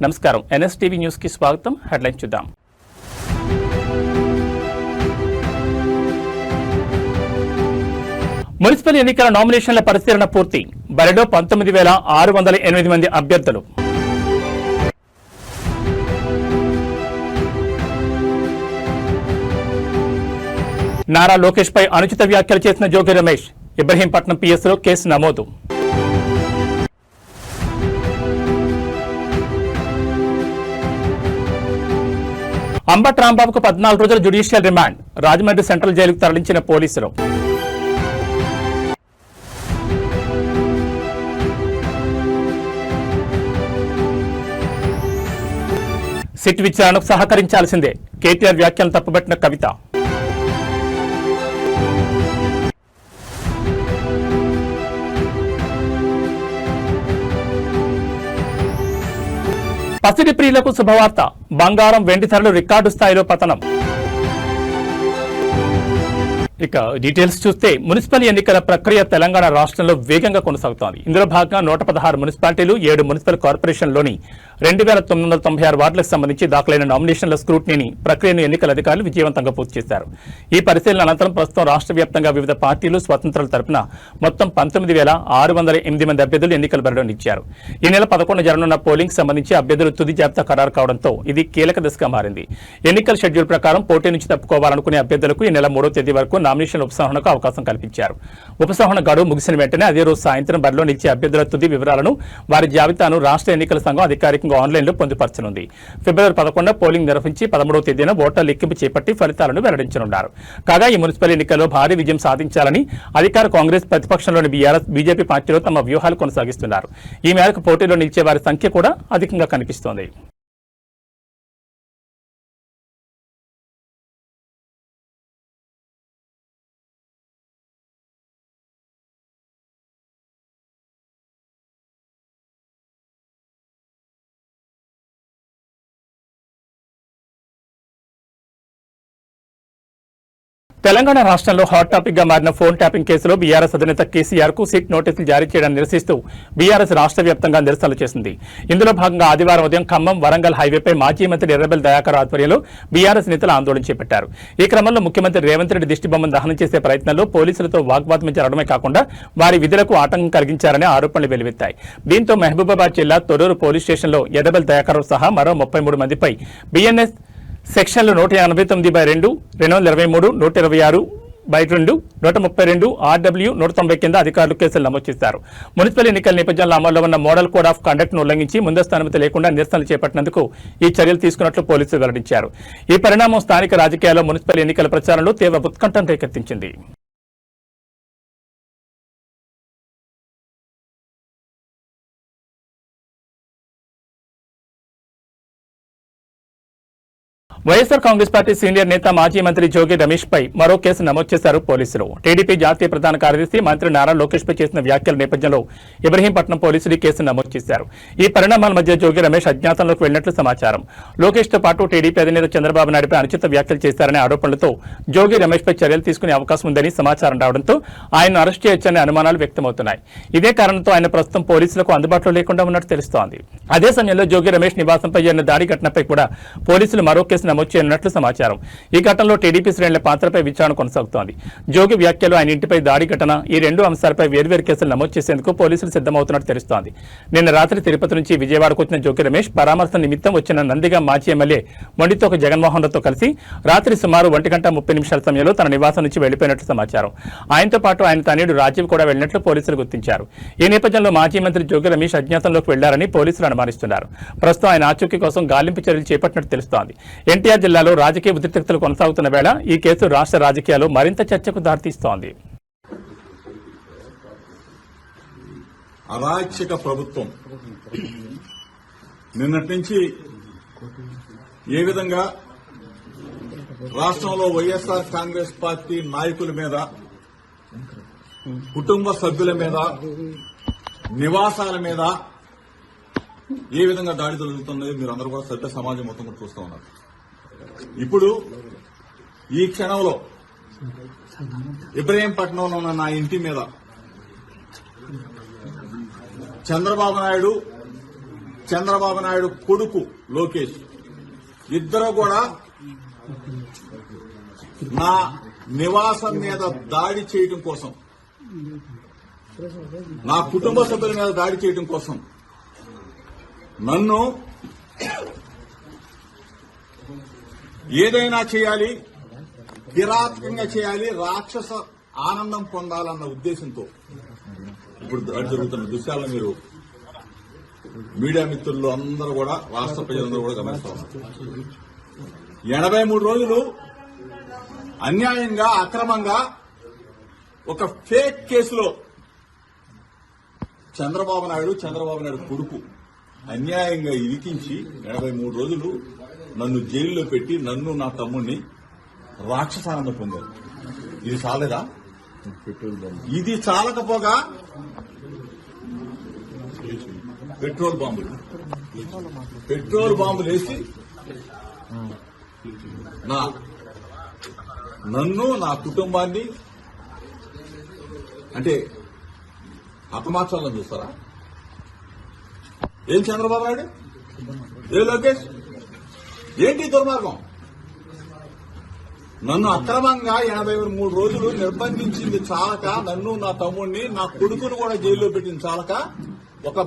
నమస్కారం. NSTV news కి స్వాగతం. హెడ్లైన్ చూద్దాం. మున్సిపల్ ఎన్నికల నామినేషన్ల పరిశీలన పూర్తి. బరిలో 19,608 మంది అభ్యర్థులు. నారా లోకేష్ పై అనుచిత వ్యాఖ్యలు చేసిన జోగి రమేష్. ఇబ్రహీంపట్నం పిఎస్లో కేసు నమోదు. అంబట్ రాంబాబుకు 14 రోజుల జ్యుడిషియల్ రిమాండ్. రాజమండ్రి సెంట్రల్ జైలుకు తరలించిన పోలీసులు. సిట్ విచారణకు సహకరించాల్సిందే. కేటీఆర్ వ్యాఖ్యలను తప్పుబట్టిన కవిత. పసిడి ప్రియులకు శుభవార్త. బంగారం, వెండి ధరలు రికార్డు స్థాయిలో పతనం. ఇక డీటెయిల్స్ చూస్తే మున్సిపల్ ఎన్నికల ప్రక్రియ తెలంగాణ రాష్ట్రంలో వేగంగా కొనసాగుతోంది. ఇందులో భాగంగా 116 మున్సిపాలిటీలు, 7 మున్సిపల్ కార్పొరేషన్లోని 2,996 వార్డులకు సంబంధించి దాఖలైన నామినేషన్ల స్క్రూటినీ ప్రక్రియను ఎన్నికల అధికారులు విజయవంతంగా పూర్తి చేశారు. ఈ పరిశీలన అనంతరం ప్రస్తుతం రాష్ట్ర వ్యాప్తంగా వివిధ పార్టీలు, స్వతంత్రుల తరపున మొత్తం 19,608 మంది అభ్యర్థులు ఎన్నికల బరిలో నిలిచారు. ఈ నెల 11 జరగనున్న పోలింగ్ సంబంధించి అభ్యర్థులు తుది జాబితా ఖరారు కావడంతో ఇది కీలక దశగా మారింది. ఎన్నికల షెడ్యూల్ ప్రకారం పోటీ నుంచి తప్పుకోవాలనుకునే అభ్యర్థులకు ఈ నెల 3వ తేదీ వరకు నామినేషన్ల ఉపసంహరణకు అవకాశం కల్పించారు. ఉపసంహరణ గడువు ముగిసిన వెంటనే అదే రోజు సాయంత్రం బరిలో నిలిచే అభ్యర్థుల తుది వివరాలను, వారి జాబితాను రాష్ట్ర ఎన్నికల సంఘం అధికారికంగా ఆన్లైన్లో పొందుపరచనుంది. ఫిబ్రవరి 11 పోలింగ్ నిర్వహించి 13వ తేదీన ఓట్ల లెక్కింపు చేపట్టి ఫలితాలను వెల్లడించనున్నారు. కాగా ఈ మున్సిపల్ ఎన్నికల్లో భారీ విజయం సాధించాలని అధికార కాంగ్రెస్, ప్రతిపక్షంలోని బీఆర్ఎస్, బీజేపీ పార్టీలు తమ వ్యూహాలు కొనసాగిస్తున్నారు. ఈ మేరకు పోటీలో నిలిచే వారి సంఖ్య కూడా అధికంగా కనిపిస్తోంది. తెలంగాణ రాష్ట్రంలో హాట్ టాపిక్ గా మారిన ఫోన్ ట్యాపింగ్ కేసులో బీఆర్ఎస్ అధినేత కేసీఆర్ కు సిట్ నోటీసులు జారీ చేయడాన్ని నిరసిస్తూ బీఆర్ఎస్ రాష్ట్ర వ్యాప్తంగా నిరసనలు చేసింది. ఇందులో భాగంగా ఆదివారం ఉదయం ఖమ్మం, వరంగల్ హైవేపై మాజీ మంత్రి ఎర్రబెల్లి దయాకర్ ఆధ్వర్యంలో బీఆర్ఎస్ నేతలు ఆందోళన చేపట్టారు. ఈ క్రమంలో ముఖ్యమంత్రి రేవంత్ రెడ్డి దిష్టిబొమ్మను దహనం చేసే ప్రయత్నంలో పోలీసులతో వాగ్వాదం జరగడమే కాకుండా వారి విధులకు ఆటంకం కలిగించారనే ఆరోపణలు వెలువెత్తాయి. దీంతో మహబూబాబాద్ జిల్లా తొర్రూరు పోలీస్ స్టేషన్లో ఎర్రబెల్లి దయాకర్ సహా మరో 33 మందిపై బీఎన్ఎస్ సెక్షన్లు 189/2, 223, 126/2, 132, RW 190 కింద అధికారులు కేసులు నమోదు చేశారు. మున్సిపల్ ఎన్నికల నేపథ్యంలో అమల్లో ఉన్న మోడల్ కోడ్ ఆఫ్ కండక్ట్ ను ఉల్లంఘించి ముందస్తు అనుమతి లేకుండా నిరసనలు చేపట్టినందుకు ఈ చర్యలు తీసుకున్నట్లు పోలీసులు వెల్లడించారు. ఈ పరిణామం స్థానిక రాజకీయాల్లో మున్సిపల్ ఎన్నికల ప్రచారంలో తీవ్ర ఉత్కంఠను రేకెత్తించింది. వైఎస్ఆర్ కాంగ్రెస్ పార్టీ సీనియర్ నేత, మాజీ మంత్రి జోగి రమేష్ పై మరో కేసు నమోదు చేశారు పోలీసులు. టీడీపీ జాతీయ ప్రధాన కార్యదర్శి మంత్రి నారా లోకేష్ పై చేసిన వ్యాఖ్యల నేపథ్యంలో ఇబ్రహీంపట్నం పోలీసులు ఈ కేసు నమోదు చేశారు. ఈ పరిణామాల మధ్య జోగి రమేష్ అజ్ఞాతంలోకి వెళ్లినట్లు సమాచారం. లోకేష్ తో పాటు టీడీపీ అధినేత చంద్రబాబు నాయుడుపై అనుచిత వ్యాఖ్యలు చేశారనే ఆరోపణలతో జోగి రమేష్ పై చర్యలు తీసుకునే అవకాశం ఉందని సమాచారం రావడంతో ఆయన్ను అరెస్ట్ చేయొచ్చనే అనుమానాలు వ్యక్తమవుతున్నాయి. ఇదే కారణంతో ఆయన ప్రస్తుతం పోలీసులకు అందుబాటులో లేకుండా ఉన్నట్టు తెలుస్తోంది. అదే సమయంలో జోగి రమేష్ నివాసంపై జరిగిన దాడి ఘటనపై కూడా పోలీసులు మరో కేసు నమోదు చేయనున్నట్లు సమాచారం. ఈ ఘటనలో టీడీపీ శ్రేణుల పాత్రపై విచారణ కొనసాగుతోంది. జోగి వ్యాఖ్యలు, ఆయన ఇంటిపై దాడి ఘటన, ఈ 2 అంశాలపై వేర్వేరు కేసులు నమోదు చేసేందుకు పోలీసులు సిద్దమవుతున్నట్టు తెలుస్తోంది. నిన్న రాత్రి తిరుపతి నుంచి విజయవాడకు వచ్చిన జోగి రమేష్ పరామర్శ నిమిత్తం వచ్చిన నందిగాం మాజీ ఎమ్మెల్యే మొండితోక జగన్మోహన్ రావుతో కలిసి రాత్రి సుమారు 1:30 సమయంలో తన నివాసం నుంచి వెళ్లిపోయినట్లు సమాచారం. ఆయనతో పాటు ఆయన తనయుడు రాజీవ్ కూడా వెళ్లినట్లు పోలీసులు గుర్తించారు. ఈ నేపథ్యంలో మాజీ మంత్రి జోగి రమేష్ అజ్ఞాతంలోకి వెళ్లారని పోలీసులు అనుమానిస్తున్నారు. ప్రస్తుతం ఆయన ఆచూకీ కోసం గాలింపు చర్యలు చేపట్టినట్టు తెలుస్తోంది. ఎన్టీఆర్ జిల్లాలో రాజకీయ ఉద్రిక్తతలు కొనసాగుతున్న వేళ ఈ కేసు రాష్ట్ర రాజకీయాల్లో మరింత చర్చకు దారితీస్తోంది. అరాచక ప్రభుత్వం నిన్నటి నుంచి ఏ విధంగా రాష్ట్రంలో వైఎస్ఆర్ కాంగ్రెస్ పార్టీ నాయకుల మీద, కుటుంబ సభ్యుల మీద, నివాసాల మీద ఏ విధంగా దాడి జరుగుతున్నాయో మీరు అందరూ కూడా సభ్య సమాజం మొత్తం కూడా చూస్తూ ఉన్నారు. ఇప్పుడు ఈ క్షణంలో ఇబ్రహీంపట్నంలో ఉన్న నా ఇంటి మీద చంద్రబాబు నాయుడు చంద్రబాబు నాయుడు కొడుకు లోకేష్ ఇద్దరు కూడా నా నివాసం మీద దాడి చేయడం కోసం, నా కుటుంబ సభ్యుల మీద దాడి చేయడం కోసం నన్ను ఏదైనా చేయాలి, కిరాతకంగా చేయాలి, రాక్షస ఆనందం పొందాలన్న ఉద్దేశంతో ఇప్పుడు దాడి జరుగుతున్న దృశ్యాలను మీరు మీడియా మిత్రులు అందరూ కూడా, రాష్ట్ర ప్రజలందరూ కూడా గమనిస్తున్నారు. 83 రోజులు అన్యాయంగా, అక్రమంగా ఒక ఫేక్ కేసులో చంద్రబాబు నాయుడు కొడుకు అన్యాయంగా ఇరికించి 83 రోజులు నన్ను జైల్లో పెట్టి నన్ను నా తమ్ముడిని రాక్షసానందం పొందారు. ఇది చాలేదా? ఇది చాలకపోగా పెట్రోల్ బాంబులు వేసి నన్ను నా కుటుంబాన్ని అంటే హతమార్చాలని చూస్తారా? ఏం చంద్రబాబు నాయుడు, ఏ లోకేష్, ఏంటి దుర్మార్గం? నన్ను అక్రమంగా 83 రోజులు నిర్బంధించింది చాలక, నన్ను నా తమ్ముడిని నా కొడుకును కూడా జైల్లో పెట్టింది చాలక ఒక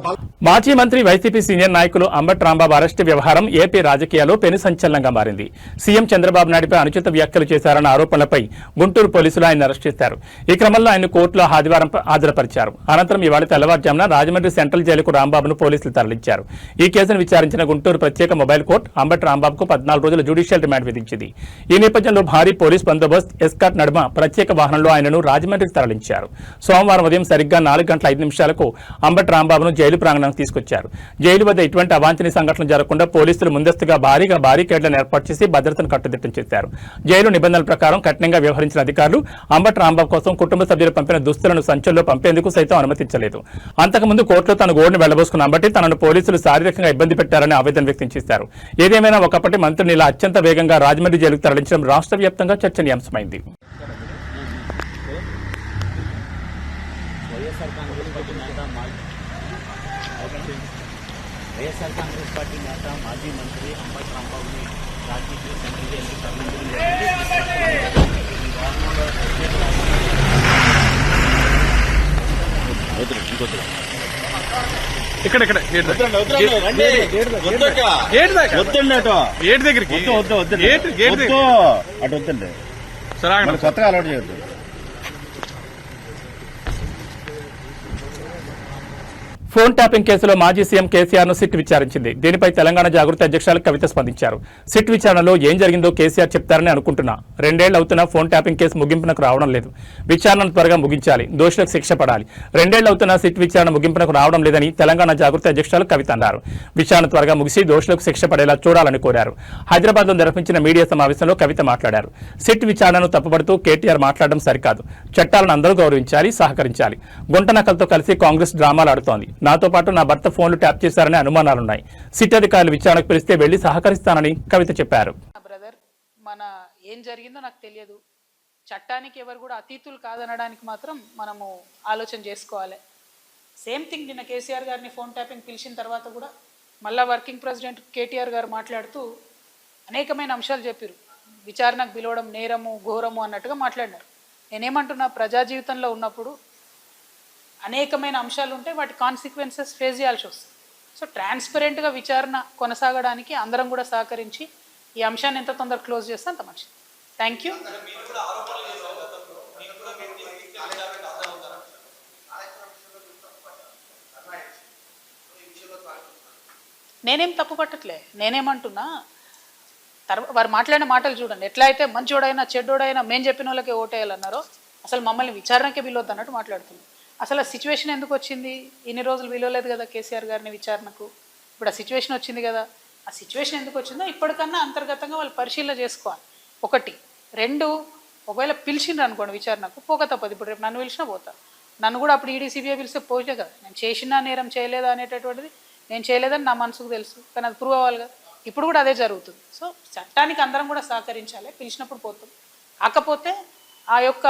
మాజీ మంత్రి వైసీపీ సీనియర్ నాయకులు అంబటి రాంబాబు అరెస్టు వ్యవహారం ఏపీ రాజకీయాల్లో పెను సంచలనంగా మారింది. సీఎం చంద్రబాబు నాయుడుపై అనుచిత వ్యాఖ్యలు చేశారన్న ఆరోపణలపై గుంటూరు పోలీసులు ఆయన అరెస్ట్ చేశారు. ఈ క్రమంలో ఆయన కోర్టులో ఆదివారం హాజరుపరిచారు. అనంతరం ఇవాళ తెల్లవారుజామున రాజమండ్రి సెంట్రల్ జైలుకు రాంబాబును పోలీసులు తరలించారు. ఈ కేసును విచారించిన గుంటూరు ప్రత్యేక మొబైల్ కోర్టు అంబటి రాంబాబుకు 14 రోజుల జ్యుడిషియల్ రిమాండ్ విధించింది. ఈ నేపథ్యంలో భారీ పోలీస్ బందోబస్తు, ఎస్కార్ట్ నడుమ ప్రత్యేక వాహనంలో ఆయనను రాజమండ్రికి తరలించారు. సోమవారం ఉదయం సరిగ్గా 4:05 అంబటి రాంబాబును జైలు ప్రాంగణానికి తీసుకొచ్చారు. జైలు వద్ద ఇటువంటి అవాంఛనీయ సంఘటనలు జరగకుండా పోలీసులు ముందస్తుగా భారీగా బారికేడ్లను ఏర్పాటు చేసి భద్రతను కట్టుదిట్టం చేశారు. జైలు నిబంధనల ప్రకారం కఠినంగా వ్యవహరించిన అధికారులు అంబటి రాంబాబు కోసం కుటుంబ సభ్యులు పంపిన దుస్తులను సంచుల్లో పంపేందుకు సైతం అనుమతించలేదు. అంతకుముందు కోర్టులో తన గోడును వెళ్లబోసుకున్న అంబటి తనను పోలీసులు శారీరకంగా ఇబ్బంది పెట్టారని ఆవేదన వ్యక్తం చేశారు. ఏదేమైనా ఒకప్పటి మంత్రిని ఇలా అత్యంత వేగంగా రాజమండ్రి జైలుకు తరలించడం రాష్ట్ర వ్యాప్తంగా చర్చనీయాంశమైంది. వైఎస్ఆర్ కాంగ్రెస్ పార్టీ నేత మాజీ మంత్రి అంబటి రాంబాబుని రాజకీయ సెంట్రల్ జైలుకి తరలించడం కొత్తగా అలవాటు చేయొద్దు. ఫోన్ ట్యాపింగ్ కేసులో మాజీ సీఎం కేసీఆర్ ను సిట్ విచారించింది. దీనిపై తెలంగాణ జాగృతి అధ్యక్షులు కవిత స్పందించారు. సిట్ విచారణలో ఏం జరిగిందో కేసీఆర్ చెప్తారని అనుకుంటున్నా. 2 ఏళ్లు అవుతున్నా ఫోన్ ట్యాపింగ్ కేసు ముగింపునకు రావడం లేదు. విచారణను త్వరగా ముగించాలి, దోషులకు శిక్ష పడాలి. 2 ఏళ్లు అవుతున్నా సిట్ విచారణ ముగింపునకు రావడం లేదని తెలంగాణ జాగృతి అధ్యక్షులు కవిత అన్నారు. విచారణ త్వరగా ముగిసి దోషులకు శిక్ష పడేలా చూడాలని కోరారు. హైదరాబాద్ లో నిర్వహించిన మీడియా సమావేశంలో కవిత మాట్లాడారు. సిట్ విచారణను తప్పుపడుతూ కేటీఆర్ మాట్లాడడం సరికాదు. చట్టాలను అందరూ గౌరవించాలి, సహకరించాలి. గుంట నకలతో కలిసి కాంగ్రెస్ డ్రామాలు ఆడుతోంది. నాతో పాటు నా భర్త ఫోన్లు ట్యాప్ చేశారనే అనుమానాలున్నాయి. సిట్ అధికారులు విచారణకు పిలిస్తే వెళ్లి సహకరిస్తానని కవిత చెప్పారు. బ్రదర్, మన ఏం జరిగిందో నాకు తెలియదు. చట్టానికి ఎవరు కూడా అతీతులు కాదనడానికి మాత్రం మనము ఆలోచన చేసుకోవాలి. సేమ్ థింగ్ నిన్న కేసీఆర్ గారిని ఫోన్ ట్యాపింగ్ పిలిచిన తర్వాత కూడా మళ్ళా వర్కింగ్ ప్రెసిడెంట్ కేటీఆర్ గారు మాట్లాడుతూ అనేకమైన అంశాలు చెప్పారు. విచారణకు పిలవడం నేరము, ఘోరము అన్నట్టుగా మాట్లాడినారు. నేనేమంటున్నా, ప్రజా జీవితంలో ఉన్నప్పుడు అనేకమైన అంశాలు ఉంటాయి, వాటి కాన్సిక్వెన్సెస్ ఫేస్ చేయాల్సి వస్తుంది. సో ట్రాన్స్పరెంట్గా విచారణ కొనసాగడానికి అందరం కూడా సహకరించి ఈ అంశాన్ని ఎంత తొందరగా క్లోజ్ చేస్తే అంత మంచిది. Thank you. నేనేం తప్పు పట్టట్లే. నేనేమంటున్నా, వారు మాట్లాడిన మాటలు చూడండి. ఎట్లా అయితే మంచోడైనా చెడ్డోడైనా మేము చెప్పిన వాళ్ళకే ఓటేయాలన్నారో అసలు మమ్మల్ని విచారణకే పిలవద్దు అన్నట్టు మాట్లాడుతున్నాం. అసలు ఆ సిచ్యువేషన్ ఎందుకు వచ్చింది? ఇన్ని రోజులు పిలవలేదు కదా కేసీఆర్ గారిని విచారణకు. ఇప్పుడు ఆ సిచ్యువేషన్ వచ్చింది కదా. ఆ సిచ్యువేషన్ ఎందుకు వచ్చిందో ఇప్పటికన్నా అంతర్గతంగా వాళ్ళు పరిశీలన చేసుకోవాలి. 1. 2, ఒకవేళ పిలిచిండ్రు అనుకోండి విచారణకు, పోక తప్పదు. ఇప్పుడు రేపు నన్ను పిలిచినా పోతా. నన్ను కూడా అప్పుడు ఈడీ సిబిఐ పిలిస్తే పోతే కదా. నేను చేసినా నేరం చేయలేదా అనేటటువంటిది నేను చేయలేదని నా మనసుకు తెలుసు, కానీ అది ప్రూవ్ అవ్వాలి కదా. ఇప్పుడు కూడా అదే జరుగుతుంది. సో చట్టానికి అందరం కూడా సహకరించాలి. పిలిచినప్పుడు పోతాం. కాకపోతే ఆ యొక్క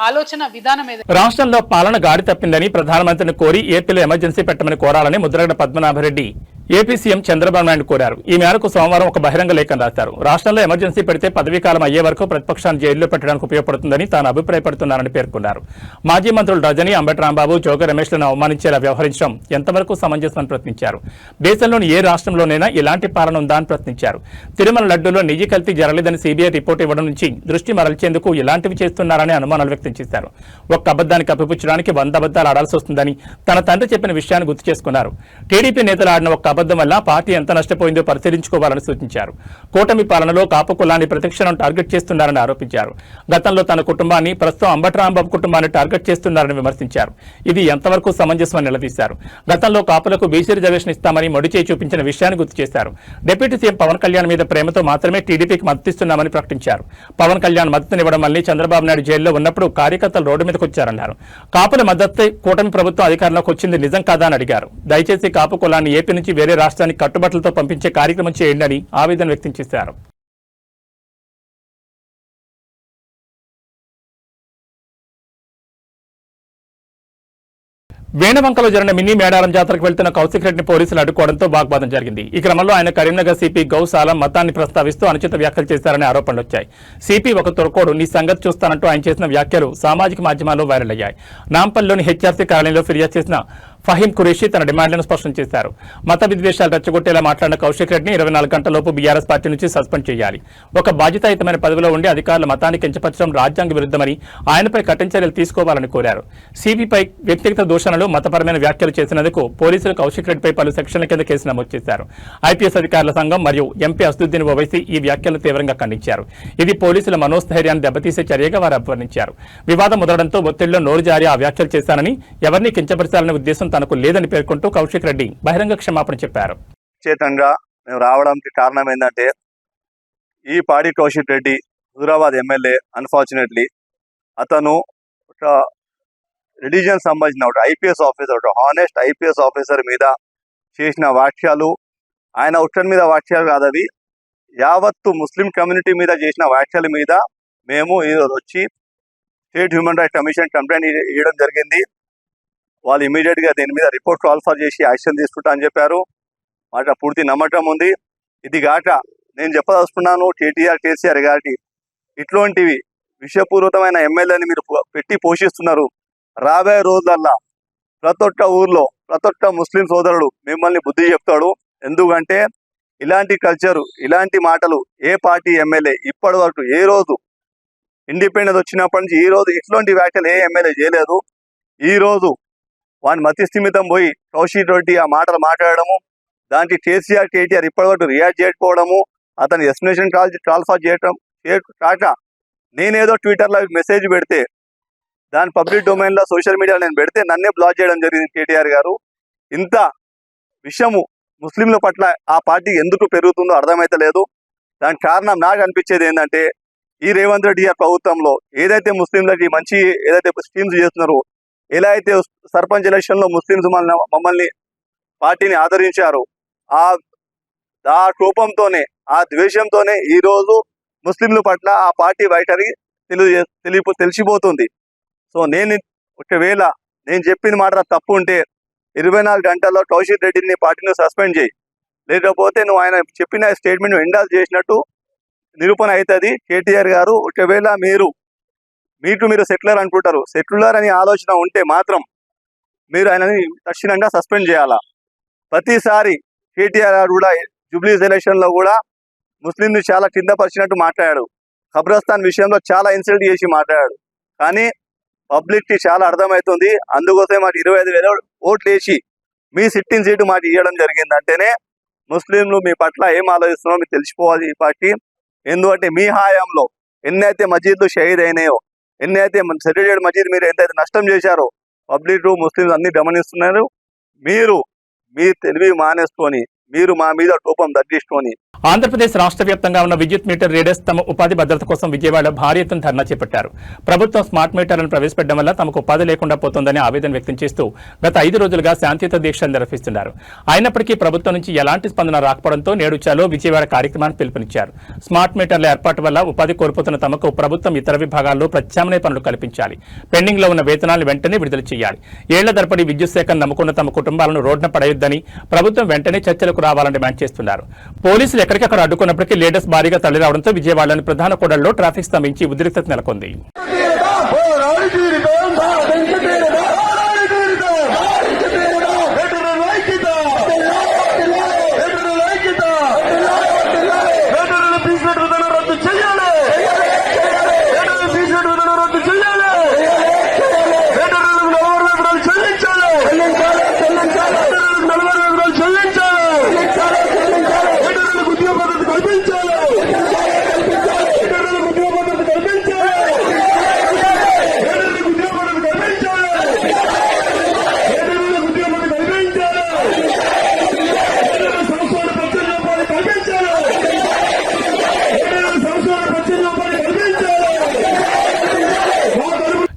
ఆలోచన విధానం ఏదైతే రాష్ట్రంలో పాలన గాడి తప్పిందని ప్రధానమంత్రిని కోరి ఏపీలో ఎమర్జెన్సీ పెట్టమని కోరాలని ముద్రగడ పద్మనాభరెడ్డి ఏపీ సీఎం చంద్రబాబు నాయుడు కోరారు. ఈ మేరకు సోమవారం ఒక బహిరంగ లేఖను రాశారు. రాష్ట్రంలో ఎమర్జెన్సీ పెడితే పదవీకాలం అయ్యే వరకు ప్రతిపక్షాన్ని జైల్లో పెట్టడానికి ఉపయోగపడుతుందని తాను అభిప్రాయపడుతున్నారని పేర్కొన్నారు. మాజీ మంత్రులు రజనీ, అంబటి రాంబాబు, జోగి రమేష్లను అవమానించేలా వ్యవహరించడం ఎంతవరకు సమంజసమని ప్రశ్నించారు. దేశంలోని ఏ రాష్ట్రంలోనైనా ఇలాంటి పాలన ఉందా అని ప్రశ్నించారు. తిరుమల లడ్డూలో నిజి కల్తీ జరగలేదని సీబీఐ రిపోర్టు ఇవ్వడం నుంచి దృష్టి మరల్చేందుకు ఇలాంటివి చేస్తున్నారని అనుమానాలు వ్యక్తం చేశారు. ఒక్క అబద్దాన్ని కప్పిపుచ్చడానికి 100 అబద్దాలు ఆడాల్సి వస్తుందని తన తండ్రి చెప్పిన విషయాన్ని గుర్తు చేసుకున్నారు. టీడీపీ నేతలు ఆడిన ఒక్క అబద్ధం వల్ల పార్టీ ఎంత నష్టపోయిందో పరిశీలించుకోవాలని సూచించారు. కూటమి పాలనలో కాపు కులాన్ని ప్రతిక్షణం టార్గెట్ చేస్తున్నారని ఆరోపించారు. గతంలో తన కుటుంబాన్ని, ప్రస్తుతం అంబటి రాంబాబు కుటుంబాన్ని టార్గెట్ చేస్తున్నారని విమర్శించారు. ఇది ఎంతవరకు సమంజసమని నిలదీశారు. గతంలో కాపులకు బీసీ రిజర్వేషన్ ఇస్తామని మొడిచేయి చూపించిన విషయాన్ని గుర్తు చేశారు. డిప్యూటీ సీఎం పవన్ కళ్యాణ్ మీద ప్రేమతో మాత్రమే టీడీపీకి మద్దతిస్తున్నామని ప్రకటించారు. పవన్ కళ్యాణ్ మద్దతునివ్వడం వల్లే చంద్రబాబు నాయుడు జైల్లో ఉన్నప్పుడు కార్యకర్తలు రోడ్డు మీదకు వచ్చారన్నారు. కాపుల మద్దతు కూటమి ప్రభుత్వం అధికారంలోకి వచ్చింది నిజం కాదా అని అడిగారు. దయచేసి కాపు కులాన్ని ఏపీ నుంచి వేరే రాష్ట్రానికి కట్టుబట్టలతో పంపించే కార్యక్రమం చేయండి అని ఆవేదన వ్యక్తం చేశారు. వేణవంకలో జరిగిన మినీ మేడారం జాతరకు వెళ్తున్న కౌశిక్ రెడ్డిని పోలీసులు అడ్డుకోవడంతో వాగ్వాదం జరిగింది. ఈ క్రమంలో ఆయన కరీంనగర్ సిపి గౌసాలం మతాన్ని ప్రస్తావిస్తూ అనుచిత వ్యాఖ్యలు చేశారనే ఆరోపణలు వచ్చాయి. సిపి ఒక తొరకోడు నీ సంగతి చూస్తానంటూ ఆయన చేసిన వ్యాఖ్యలు సామాజిక మాధ్యమాల్లో వైరల్ అయ్యాయి. నాంపల్లిలోని హెచ్ఆర్సీ కార్యాలయంలో ఫిర్యాదు చేసిన ఫహీం ఖురేషీ తన డిమాండ్లను స్పష్టం చేశారు. మత విద్వేషాలు రెచ్చగొట్టేలా మాట్లాడిన కౌశిక్ రెడ్డిని 24 గంటలలోపు బీఆర్ఎస్ పార్టీ నుంచి సస్పెండ్ చేయాలి. ఒక బాధ్యతాయుతమైన పదవిలో ఉండి అధికారుల మతాన్ని కించపరచడం రాజ్యాంగ విరుద్ధమని, ఆయనపై కఠిన చర్యలు తీసుకోవాలని కోరారు. సిబిపై వ్యక్తిగత దూషణలు, మతపరమైన వ్యాఖ్యలు చేసినందుకు పోలీసులు కౌశిక్ రెడ్డిపై పలు సెక్షన్ల కింద కేసు నమోదు చేశారు. ఐపీఎస్ అధికారుల సంఘం మరియు ఎంపీ అసదుద్దీన్ ఓవైసీ ఈ వ్యాఖ్యలను తీవ్రంగా ఖండించారు. ఇది పోలీసుల మనోస్థైర్యాన్ని దెబ్బతీసే చర్యగా వారు అభివర్ణించారు. వివాదం ముదరడంతో ఒత్తిడిలో నోరు జారి ఆ వ్యాఖ్యలు చేశానని, ఎవరిని కించపరచాలనే ఉద్దేశం తనకు లేదని పేర్కొంటూ కౌశిక్ రెడ్డి బహిరంగ క్షమాపణ చెప్పారు. చేతంగా మేము రావడానికి కారణం ఏంటంటే ఈ పాడి కౌశిక్ రెడ్డి హుజురాబాద్ ఎమ్మెల్యే. అన్ఫార్చునేట్లీ అతను ఒక రిలీజియన్ సంబంధించిన ఒక ఐపీఎస్ ఆఫీసర్, ఒక హానెస్ట్ ఐపీఎస్ ఆఫీసర్ మీద చేసిన వ్యాఖ్యలు, ఆయన ఉత్తర్ మీద వ్యాఖ్యలు కాదు అవి, యావత్తు ముస్లిం కమ్యూనిటీ మీద చేసిన వ్యాఖ్యల మీద మేము ఈరోజు వచ్చి state human rights commission complaint ఇవ్వడం జరిగింది. వాళ్ళు ఇమీడియట్గా దీని మీద రిపోర్ట్ ట్రాన్స్ఫర్ చేసి యాక్షన్ తీసుకుంటా అని చెప్పారు. మాట పూర్తి నమ్మకం ఉంది. ఇది కాక నేను చెప్పదలుచుకున్నాను, కేసీఆర్ గారికి ఇట్లాంటివి విషపూరితమైన ఎమ్మెల్యేని మీరు పెట్టి పోషిస్తున్నారు. రాబోయే రోజులల్లా ప్రతి ఒక్క ఊర్లో ప్రతి ఒక్క ముస్లిం సోదరుడు మిమ్మల్ని బుద్ధి చెప్తాడు. ఎందుకంటే ఇలాంటి కల్చరు, ఇలాంటి మాటలు ఏ పార్టీ ఎమ్మెల్యే ఇప్పటి వరకు ఏ రోజు ఇండిపెండెన్స్ వచ్చినప్పటి నుంచి ఈ రోజు ఇట్లాంటి వ్యాఖ్యలు ఏ ఎమ్మెల్యే చేయలేదు. ఈ రోజు వాని మతి స్థిమితం పోయి కౌశిక్ రెడ్డి ఆ మాటలు మాట్లాడము, దానికి కేటీఆర్ ఇప్పటివరకు రియాక్ట్ చేయకపోవడము, అతని ఎక్స్ప్లెనేషన్ ట్రాన్స్ఫర్ చేయడం కాక నేనేదో ట్విట్టర్లో మెసేజ్ పెడితే దాని పబ్లిక్ డొమైన్లో సోషల్ మీడియాలో నేను పెడితే నన్నే బ్లాక్ చేయడం జరిగింది కేటీఆర్ గారు. ఇంత విషయము ముస్లింల పట్ల ఆ పార్టీ ఎందుకు పెరుగుతుందో అర్థమైతలేదు. దానికి కారణం నాకు అనిపించేది ఏంటంటే ఈ రేవంత్ రెడ్డి గారి ప్రభుత్వంలో ఏదైతే ముస్లింలకి మంచి ఏదైతే స్కీమ్స్ చేస్తున్నారో, ఎలా అయితే సర్పంచ్ ఎలక్షన్లో ముస్లింస్ మమ్మల్ని పార్టీని ఆదరించారు, ఆ కోపంతోనే ఆ ద్వేషంతోనే ఈరోజు ముస్లింల పట్ల ఆ పార్టీ వైఖరి తెలిసిపోతుంది. సో నేను ఒకవేళ నేను చెప్పిన మాట తప్పు ఉంటే 24 గంటల్లో కౌశిక్ రెడ్డిని పార్టీని సస్పెండ్ చేయి, లేకపోతే నువ్వు ఆయన చెప్పిన స్టేట్మెంట్ ఎండాల్స్ చేసినట్టు నిరూపణ అవుతుంది. కేటీఆర్ గారు ఒకవేళ మీరు సెటిలర్ అనుకుంటారు, సెటిలర్ అని ఆలోచన ఉంటే మాత్రం మీరు ఆయనని తక్షణంగా సస్పెండ్ చేయాలా. ప్రతిసారి కేటీఆర్ గారు కూడా జూబ్లీస్ ఎలక్షన్లో కూడా ముస్లింని చాలా కిందపరిచినట్టు మాట్లాడాడు. ఖబ్రస్థాన్ విషయంలో చాలా ఇన్సల్ట్ చేసి మాట్లాడాడు. కానీ పబ్లిక్కి చాలా అర్థమవుతుంది. అందుకోసమే మాకు 25,000 ఓట్లు వేసి మీ సిట్టింగ్ సీటు మాకు ఇవ్వడం జరిగింది. అంటేనే ముస్లింలు మీ పట్ల ఏం ఆలోచిస్తున్నారో మీకు తెలిసిపోవాలి ఈ పార్టీ. ఎందుకంటే మీ హయాంలో ఎన్నైతే మసీదులు షహీద్ అయినాయో, ఎన్నైతే సెటిల్డ్ మసీద్ మీరు ఎంతైతే నష్టం చేశారో పబ్లిక్ ముస్లింలు అన్ని గమనిస్తున్నారు. మీరు మీ తెలివి మానేసుకొని మీరు మా మీద కోపం తగ్గించుకొని ఆంధ్రప్రదేశ్ రాష్ట్ర వ్యాప్తంగా ఉన్న విద్యుత్ మీటర్ రీడర్స్ తమ ఉపాధి భద్రత కోసం విజయవాడలో భారీ ఎత్తున ధర్నా చేపట్టారు. ప్రభుత్వం స్మార్ట్ మీటర్లను ప్రవేశపెట్టడం వల్ల తమకు ఉపాధి లేకుండా పోతోందని ఆవేదన వ్యక్తం చేస్తూ గత 5 రోజులుగా శాంతియుత దీక్షలు నిర్వహిస్తున్నారు. అయినప్పటికీ ప్రభుత్వం నుంచి ఎలాంటి స్పందన రాకపోవడంతో నేడు చలో విజయవాడ కార్యక్రమాన్ని పిలుపునిచ్చారు. స్మార్ట్ మీటర్ల ఏర్పాటు వల్ల ఉపాధి కోల్పోతున్న తమకు ప్రభుత్వం ఇతర విభాగాల్లో ప్రత్యామ్నాయ పనులు కల్పించాలి. పెండింగ్ లో ఉన్న వేతనాలను వెంటనే విడుదల చేయాలి. ఏళ్ల తరబడి విద్యుత్ శాఖను నమ్ముకున్న తమ కుటుంబాలను రోడ్డున పడేయొద్దని ప్రభుత్వం వెంటనే చర్చలకు రావాలని డిమాండ్ చేస్తున్నారు. పోలీసులు ఎక్కడికక్కడ అడ్డుకున్నప్పటికీ లీడర్స్ భారీగా తరలిరావడంతో విజయవాడలోని ప్రధాన కూడళ్లలో ట్రాఫిక్ స్తంభించి ఉద్రిక్తత నెలకొంది.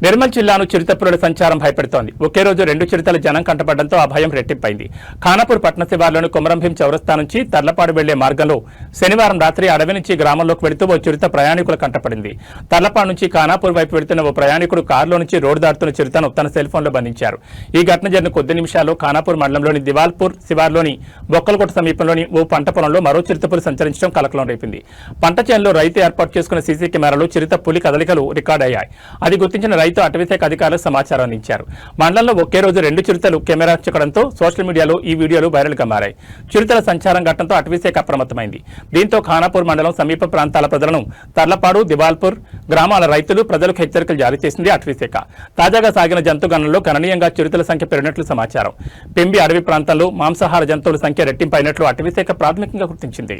నిర్మల్ జిల్లాను చిరుతపురుల సంచారం భయపెడుతోంది. ఒకే రోజు 2 చిరుతల జనం కంటపడడంతో ఆ భయం రెట్టింపైంది. ఖానాపూర్ పట్టణ శివార్లోని కొమరంభీం చౌరస్తా నుంచి తర్లపాడు వెళ్లే మార్గంలో శనివారం రాత్రి అడవి నుంచి గ్రామంలోకి వెళుతూ ఓ చిరుత ప్రయాణికుల కంటపడింది. తర్లపాడు నుంచి ఖానాపూర్ వైపు వెళుతున్న ఓ ప్రయాణికుడు కారులో నుంచి రోడ్డు దాటుతున్న చిరుతను తన సెల్ ఫోన్లో బంధించారు. ఈ ఘటన జరిగిన కొద్ది నిమిషాల్లో ఖానాపూర్ మండలంలోని దివాల్పూర్ శివార్లోని బొక్కలకోట సమీపంలోని ఓ పంట పొలంలో మరో చిరుతపులి సంచరించడం కలకలం రేపింది. పంట చేనులో రైతు ఏర్పాటు చేసుకున్న సీసీ కెమెరాలో చిరుత పులి కదలికలు రికార్డయ్యాయి. అది గుర్తించిన రైతు అటవీశాఖ అధికారులకు సమాచారం అందించారు. మండలంలో ఒకే రోజు 2 చిరుతలు కెమెరా చిక్కడంతో సోషల్ మీడియాలో ఈ వీడియోలు వైరల్ గా మారాయి. చిరుతల సంచారం ఘటనతో అటవీశాఖ అప్రమత్తమైంది. దీంతో ఖానాపూర్ మండలం సమీప ప్రాంతాల ప్రజలను తర్లపాడు దివాల్పూర్ గ్రామాల రైతులు ప్రజలకు హెచ్చరికలు జారీ చేసింది అటవీశాఖ. తాజాగా సాగిన జంతు గణనలో గణనీయంగా చిరుతల సంఖ్య పెరిగినట్లు సమాచారం. పెంబి అడవి ప్రాంతాల్లో మాంసాహార జంతువుల సంఖ్య రెట్టింపైనట్లు అటవీశాఖ ప్రాథమికంగా గుర్తించింది.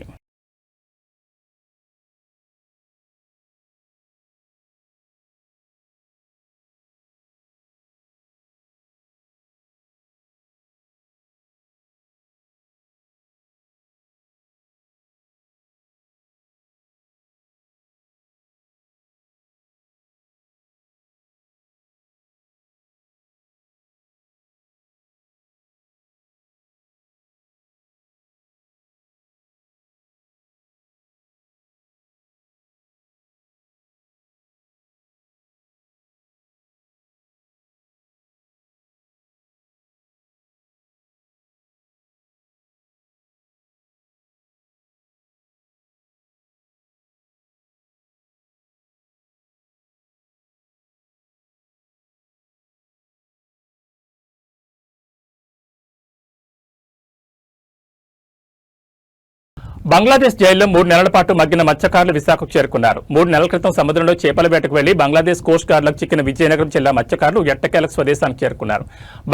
బంగ్లాదేశ్ జైల్లో 3 నెలల పాటు మగ్గిన మత్స్యకారులు విశాఖకు చేరుకున్నారు. 3 నెలల క్రితం సముద్రంలో చేపల వేటకు వెళ్లి బంగ్లాదేశ్ కోస్ట్ గార్డులకు చిక్కిన విజయనగరం జిల్లా మత్స్యకారులు ఎట్టకేలకు స్వదేశానికి చేరుకున్నారు.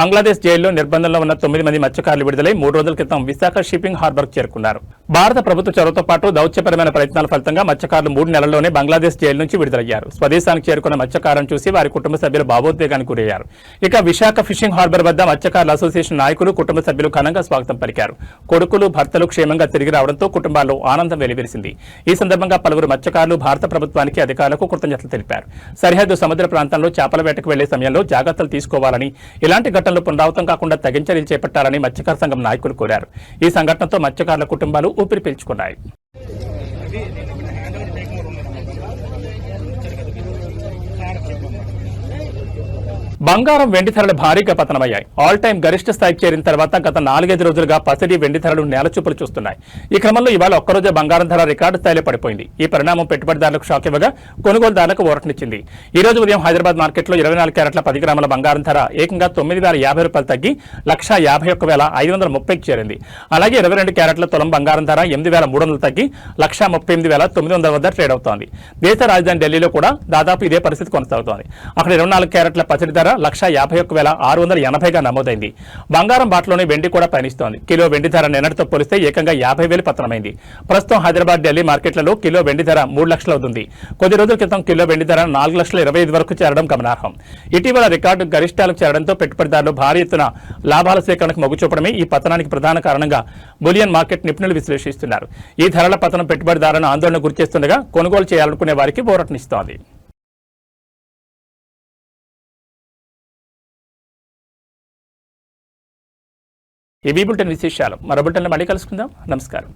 బంగ్లాదేశ్ జైల్లో నిర్బంధంలో ఉన్న 9 మంది మత్స్యకారులు విడుదలై 3 రోజుల క్రితం విశాఖ షిప్పింగ్ హార్బర్కు చేరుకున్నారు. భారత ప్రభుత్వ చొరవతో పాటు దౌత్యపరమైన ప్రయత్నాల ఫలితంగా మత్స్యకారులు 3 నెలల్లోనే బంగ్లాదేశ్ జైలు నుంచి విడుదలయ్యారు. స్వదేశానికి చేరుకున్న మత్స్యకారులను చూసి వారి కుటుంబ సభ్యులు భావోద్వేగానికి గురయ్యారు. ఇక విశాఖ ఫిషింగ్ హార్బర్ వద్ద మత్స్యకారుల అసోసియేషన్ నాయకులు కుటుంబ సభ్యులు ఘనంగా స్వాగతం పలికారు. కొడుకులు భర్తలు క్షేమంగా తిరిగి రావడంతో కుటుంబాల్లో ఆనందం వెలివిరిసింది. ఈ సందర్భంగా పలువురు మత్స్యకారులు భారత ప్రభుత్వానికి అధికారులకు కృతజ్ఞతలు తెలిపారు. సరిహద్దు సముద్ర ప్రాంతంలో చేపల వేటకు వెళ్లే సమయంలో జాగ్రత్తలు తీసుకోవాలని, ఇలాంటి ఘటనలు పునరావృతం కాకుండా తగిన చర్యలు చేపట్టాలని మత్స్యకార సంఘం నాయకులు కోరారు. ఈ సంఘటనతో మత్స్యకారుల కుటుంబాలు ఊపిరి పీల్చుకున్నాయి. బంగారం వెండి ధరలు భారీగా పతనమయ్యాయి. ఆల్ టైం గరిష్ట స్థాయికి చేరిన తర్వాత గత 4-5 రోజులుగా పసిడి వెండి ధరలు నేలచూపులు చూస్తున్నాయి. ఈ క్రమంలో ఇవాళ ఒక్కరోజే బంగారం ధర రికార్డు స్థాయిలో పడిపోయింది. ఈ పరిణామం పెట్టుబడిదారులకు షాక్ ఇవ్వగా కొనుగోలుదారులకు ఊరటనిచ్చింది. ఈ రోజు ఉదయం హైదరాబాద్ మార్కెట్లో 24 క్యారెట్ల 10 గ్రాముల బంగారం ధర ఏకంగా 9,050 రూపాయలు తగ్గి 1,51,530కి చేరింది. అలాగే 22 క్యారెట్ల తులం బంగారం ధర 8,300 తగ్గి 1,38,900 వద్ద ట్రేడ్ అవుతోంది. దేశ రాజధాని ఢిల్లీలో కూడా దాదాపు ఇదే పరిస్థితి కొనసాగుతోంది. అక్కడ 24 క్యారెట్ల పసిడి ధర 1,51,680గా నమోదైంది. బంగారం బాటలోని వెండి కూడా పయనిస్తోంది. కిలో వెండి ధర నిన్నటితో పోలిస్తే ఏకంగా 50,000 పతనమైంది. ప్రస్తుతం హైదరాబాద్, ఢిల్లీ మార్కెట్లలో కిలో వెండి ధర 3 లక్షలు అవుతుంది. కొద్ది రోజుల క్రితం కిలో వెండి ధర 4,25,000 వరకు చేరడం గమనార్హం. ఇటీవల రికార్డు గరిష్టాలకు చేరడంతో పెట్టుబడిదారులు భారీ ఎత్తున లాభాల సేకరణకు మొగ్గు చూపడమే ఈ పతనానికి ప్రధాన కారణంగా బులియన్ మార్కెట్ నిపుణులు విశ్లేషిస్తున్నారు. ఈ ధరల పతనం పెట్టుబడిదారులను ఆందోళన గురిచేస్తుండగా కొనుగోలు చేయాలనుకునే వారికి ఊరటనిస్తోంది. ఈ బులెటిన్ విశేషాలు మరో బులెటిన్లో మళ్ళీ కలుసుకుందాం. నమస్కారం.